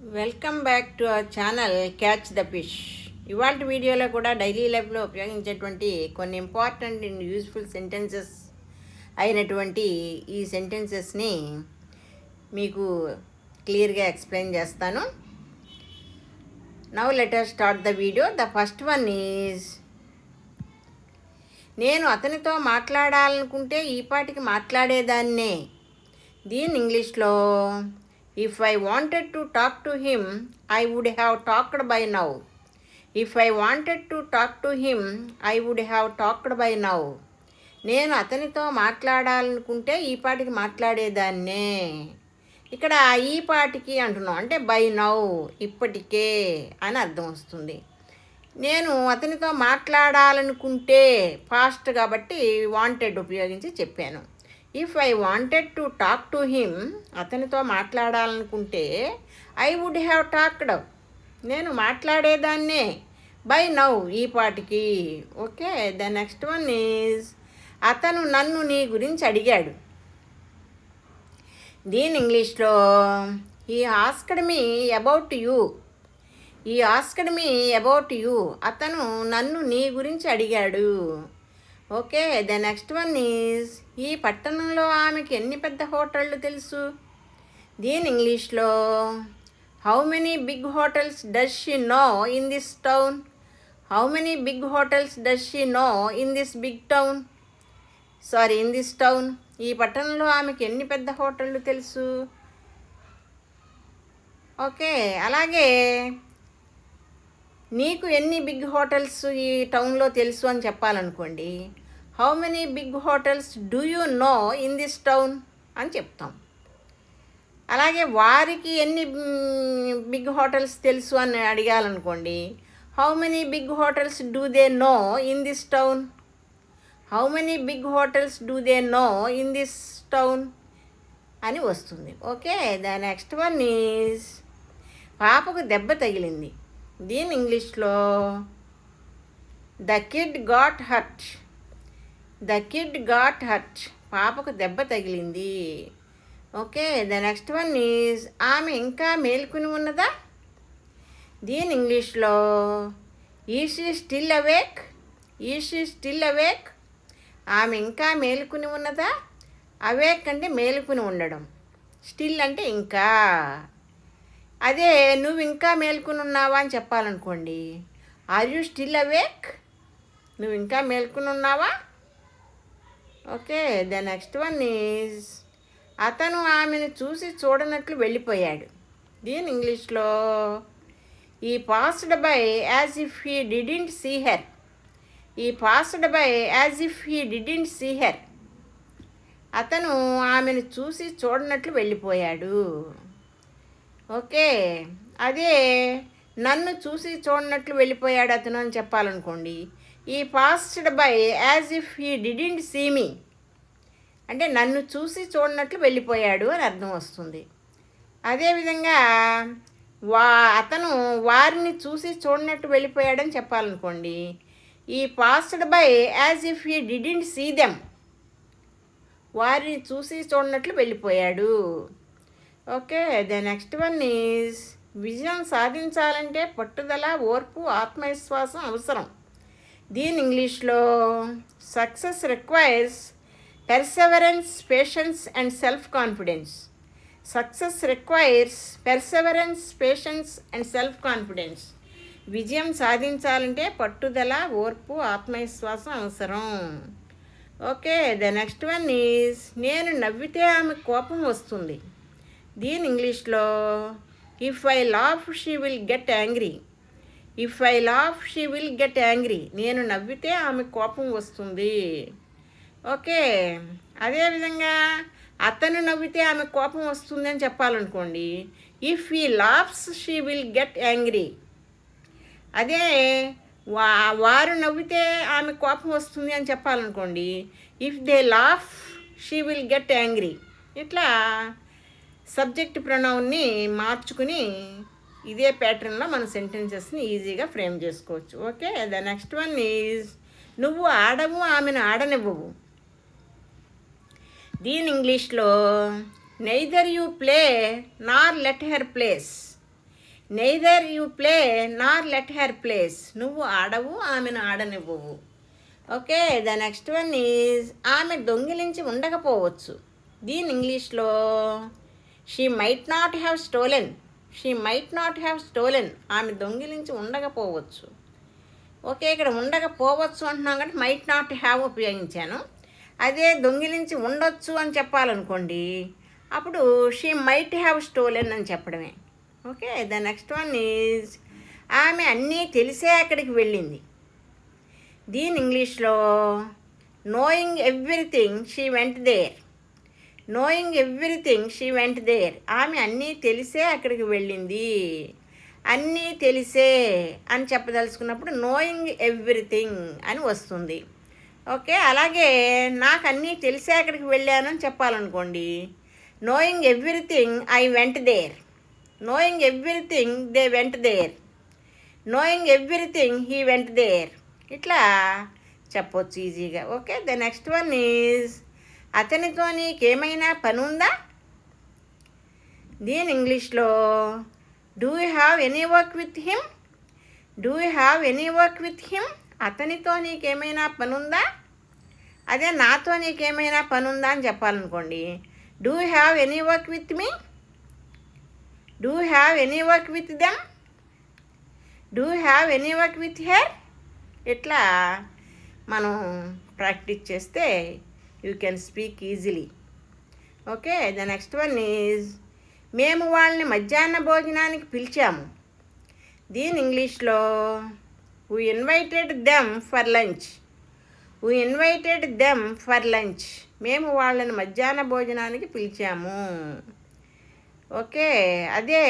Welcome back to our channel catch the fish. ఇవాళ వీడియోలో కూడా డైలీ లైఫ్లో ఉపయోగించేటువంటి కొన్ని ఇంపార్టెంట్ అండ్ యూజ్ఫుల్ సెంటెన్సెస్ అయినటువంటి ఈ సెంటెన్సెస్ని మీకు క్లియర్గా ఎక్స్ప్లెయిన్ చేస్తాను. Now let us start the video. The first one is, నేను అతనితో మాట్లాడాలనుకుంటే ఈ పాటికి మాట్లాడేదాన్నే. దీని ఇంగ్లీష్లో, if I wanted to talk to him, I would have talked by now. If I wanted to talk to him, I would have talked by now. నేను అతనితో మాట్లాడాలనుకుంటే ఈ పాటికి మాట్లాడేదాన్నే. ఇక్కడ ఈ పాటికి అంటున్నాం అంటే బై నౌ, ఇప్పటికే అని అర్థం వస్తుంది. నేను అతనితో మాట్లాడాలనుకుంటే ఫాస్ట్ కాబట్టి వాంటెడ్ ఉపయోగించి చెప్పాను. If I wanted to talk to him, అతనితో మాట్లాడాలనుకుంటే ఐ వుడ్ హ్యావ్ టాక్డ్, నేను మాట్లాడేదాన్నే బై నౌ, ఈ పాటికి. Okay, the next one is, అతను నన్ను నీ గురించి అడిగాడు. దీని ఇంగ్లీష్లో, he asked me about you. He asked me about you, అతను నన్ను నీ గురించి అడిగాడు. Okay, the next one is, ఈ పట్టణంలో ఆమెకి ఎన్ని పెద్ద హోటళ్ళు తెలుసు. దీని ఇంగ్లీష్లో, how many big hotels does she know in this town. How many big hotels does she know in this town. ఈ పట్టణంలో ఆమెకి ఎన్ని పెద్ద హోటళ్ళు తెలుసు. ఓకే, అలాగే నీకు ఎన్ని బిగ్ హోటల్స్ ఈ టౌన్లో తెలుసు అని చెప్పాలనుకోండి, how many big hotels do you know in this town అని చెప్తాం. అలాగే వారికి ఎన్ని బిగ్ హోటల్స్ తెలుసు అని అడిగాలనుకోండి, how many big hotels do they know in this town. How many big hotels do they know in this town అని వస్తుంది. Okay, the next one is, పాపకు దెబ్బ తగిలింది. దీని ఇంగ్లీష్లో, the kid got hurt. The kid got hurt, పాపకు దెబ్బ తగిలింది. Okay, the next one is, ఆమె ఇంకా మేల్కొని ఉన్నదా. దీని ఇంగ్లీష్లో, is she still awake. Is she still awake, ఆమె ఇంకా మేలుకుని ఉన్నదా. అవేక్ అంటే మేలుకుని ఉండడం, స్టిల్ అంటే ఇంకా. అదే నువ్వు ఇంకా మేల్కొని ఉన్నావా అని చెప్పాలనుకోండి, ఆర్ యూ స్టిల్ అవేక్, నువ్వు ఇంకా మేల్కొని ఉన్నావా. Okay, the next one is, అతను ఆమెను చూసి చూడనట్లు వెళ్ళిపోయాడు. దీని ఇంగ్లీష్లో, he passed by as if he didn't see her. He passed by as if he didn't see her, అతను ఆమెను చూసి చూడనట్లు వెళ్ళిపోయాడు. ఓకే, అదే నన్ను చూసి చూడనట్లు వెళ్ళిపోయాడు అతను అని చెప్పాలనుకోండి, he passed by as if he didn't see me, అంటే నన్ను చూసి చూడనట్లు వెళ్ళిపోయాడు అని అర్థం వస్తుంది. అదేవిధంగా అతను వారిని చూసి చూడనట్టు వెళ్ళిపోయాడని చెప్పాలనుకోండి, he passed by as if he didn't see them, వారిని చూసి చూడనట్లు వెళ్ళిపోయాడు. Okay, the next one is, విజయం సాధించాలంటే పట్టుదల, ఓర్పు, ఆత్మవిశ్వాసం అవసరం. దీని ఇంగ్లీష్లో, success requires perseverance, patience and self confidence. Success requires perseverance, patience and self confidence. విజయం సాధించాలంటే పట్టుదల, ఓర్పు, ఆత్మవిశ్వాసం అవసరం. Okay, the next one is, నేను నవ్వితే ఆమె కోపం వస్తుంది. దీని ఇంగ్లీష్లో, if I laugh she will get angry. If I laugh she will get angry, నేను నవ్వితే ఆమె కోపం వస్తుంది. ఓకే, అదేవిధంగా అతను నవ్వితే ఆమె కోపం వస్తుంది అని చెప్పాలనుకోండి, if he laughs she will get angry. అదే వారు నవ్వితే ఆమె కోపం వస్తుంది అని చెప్పాలనుకోండి, if they laugh she will get angry. ఇట్లా సబ్జెక్ట్ ప్రొనౌన్ని మార్చుకుని ఇదే ప్యాటర్న్లో మన సెంటెన్సెస్ని ఈజీగా ఫ్రేమ్ చేసుకోవచ్చు. Okay, the next one is, నువ్వు ఆడవు ఆమెను ఆడనివ్వవు. దీని ఇంగ్లీష్లో, neither you play nor let her plays. Neither you play nor let her plays. నువ్వు ఆడవు, ఆమెను ఆడనివ్వవు. Okay, the next one is ఆమె దొంగిలించి ఉండకపోవచ్చు. దీని ఇంగ్లీష్లో she might not have stolen. She might not have stolen. ఆమె దొంగిలించి ఉండకపోవచ్చు. ఓకే, ఇక్కడ ఉండకపోవచ్చు అంటున్నాం కాబట్టి మైట్ నాట్ హ్యావ్ ఉపయోగించాను. అదే దొంగిలించి ఉండొచ్చు అని చెప్పాలనుకోండి, అప్పుడు షీ మైట్ హ్యావ్ స్టోలెన్ అని చెప్పడమే. Okay, the next one is ఆమె అన్నీ తెలిసే అక్కడికి వెళ్ళింది. దీని ఇంగ్లీష్లో knowing everything she went there. Knowing everything she went there. ఆమె అన్నీ తెలిసే అక్కడికి వెళ్ళింది. అన్నీ తెలిసే అని చెప్పదలుచుకున్నప్పుడు నోయింగ్ ఎవ్రీథింగ్ అని వస్తుంది. ఓకే, అలాగే నాకు అన్నీ తెలిసే అక్కడికి వెళ్ళానని చెప్పాలనుకోండి, knowing everything I went there. Knowing everything they went there. Knowing everything he went there. ఇట్లా చెప్పొచ్చు ఈజీగా. Okay, the next one is అతనితో నీకేమైనా పని ఉందా. దీని ఇంగ్లీష్లో do you have any work with him. Do you have any work with him. అతనితో నీకేమైనా పని ఉందా. అదే నాతో నీకేమైనా పని ఉందా అని చెప్పాలనుకోండి, do you have any work with me. Do you have any work with them. Do you have any work with her. ఇట్లా మనం ప్రాక్టీస్ చేస్తే you can speak easily. Okay, the next one is మేము వాళ్ళని మధ్యాహ్న భోజనానికి పిలిచాము. దీని ఇంగ్లీష్లో we invited them for lunch. We invited them for lunch. మేము వాళ్ళని మధ్యాహ్న భోజనానికి పిలిచాము. ఓకే, అదే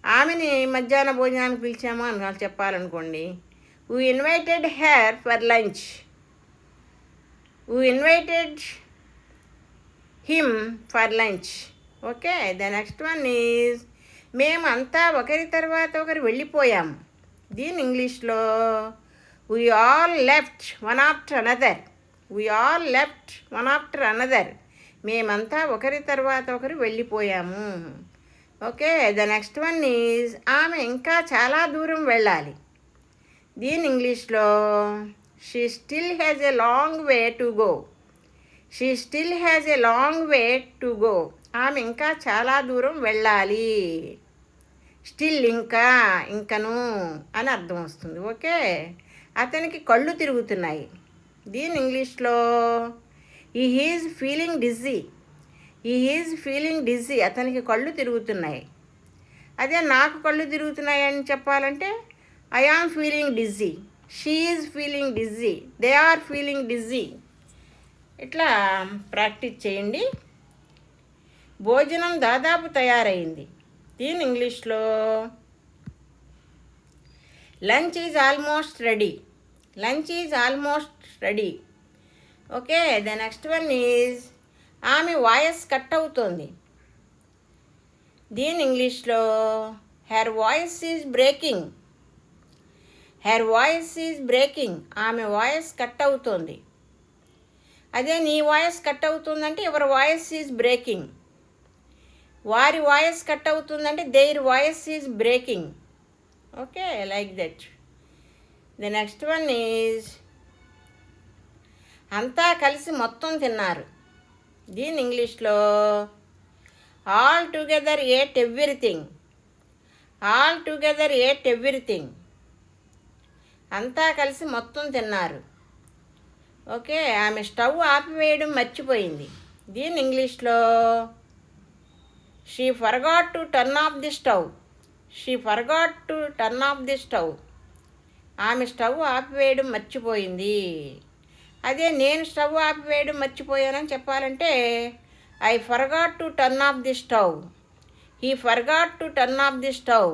ఆమెని మధ్యాహ్న భోజనానికి పిలిచాము అని చెప్పాలనుకోండి, we invited her for lunch. We invited him for lunch. Okay, the next one is మేమంతా ఒకరి తర్వాత ఒకరు వెళ్ళిపోయాము. దీని ఇంగ్లీష్లో we all left one after another. We all left one after another. మేమంతా ఒకరి తర్వాత ఒకరు వెళ్ళిపోయాము. Okay, the next one is ఆమె ఇంకా చాలా దూరం వెళ్ళాలి. దీని ఇంగ్లీష్లో she still has a long way to go. She still has a long way to go. ఆమె ఇంకా చాలా దూరం వెళ్ళాలి. స్టిల్ ఇంకా, ఇంకను అని అర్థం వస్తుంది. ఓకే, అతనికి కళ్ళు తిరుగుతున్నాయి. దీని ఇంగ్లీష్లో ఈ హీజ్ ఫీలింగ్ డిజీ. ఈ హీజ్ ఫీలింగ్ డిజీ. అతనికి కళ్ళు తిరుగుతున్నాయి. అదే నాకు కళ్ళు తిరుగుతున్నాయి అని చెప్పాలంటే I am feeling dizzy. She is feeling dizzy. They are feeling dizzy. ఇట్లా ప్రాక్టీస్ చేయండి. భోజనం దాదాపు తయారైంది. దీని ఇంగ్లీష్లో lunch is almost ready. Lunch is almost ready. Okay, the next one is ఆమె వాయిస్ కట్ అవుతోంది. దీని ఇంగ్లీష్లో her voice is breaking. Her voice is breaking. ఆమె వాయిస్ కట్ అవుతోంది. అదే నీ వాయిస్ కట్ అవుతుందంటే యువర్ వాయిస్ ఈజ్ బ్రేకింగ్. వారి వాయిస్ కట్ అవుతుందంటే their voice is breaking. Okay, like that. The next one is అంతా కలిసి మొత్తం తిన్నారు. దీని ఇంగ్లీష్లో all together ate everything. All together ate everything. అంతా కలిసి మొత్తం తిన్నారు. ఓకే, ఆమె స్టవ్ ఆపివేయడం మర్చిపోయింది. దీని ఇంగ్లీష్లో she forgot to turn off the stove. She forgot to turn off the stove. ఆమె స్టవ్ ఆపివేయడం మర్చిపోయింది. అదే నేను స్టవ్ ఆపివేయడం మర్చిపోయానని చెప్పాలంటే I forgot to turn off the stove. He forgot to turn off the stove.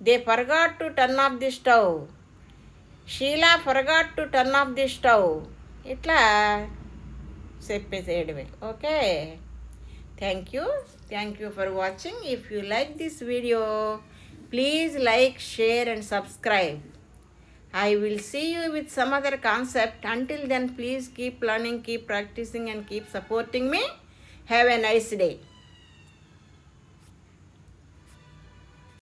They forgot to turn off the stove. Sheela forgot to turn off the stove. ఇట్లా చెప్పేసేయడమే. Okay, thank you for watching. If you like this video please like, share and subscribe. I will see you with some other concept. Until then, please keep learning, keep practicing and keep supporting me. Have a nice day.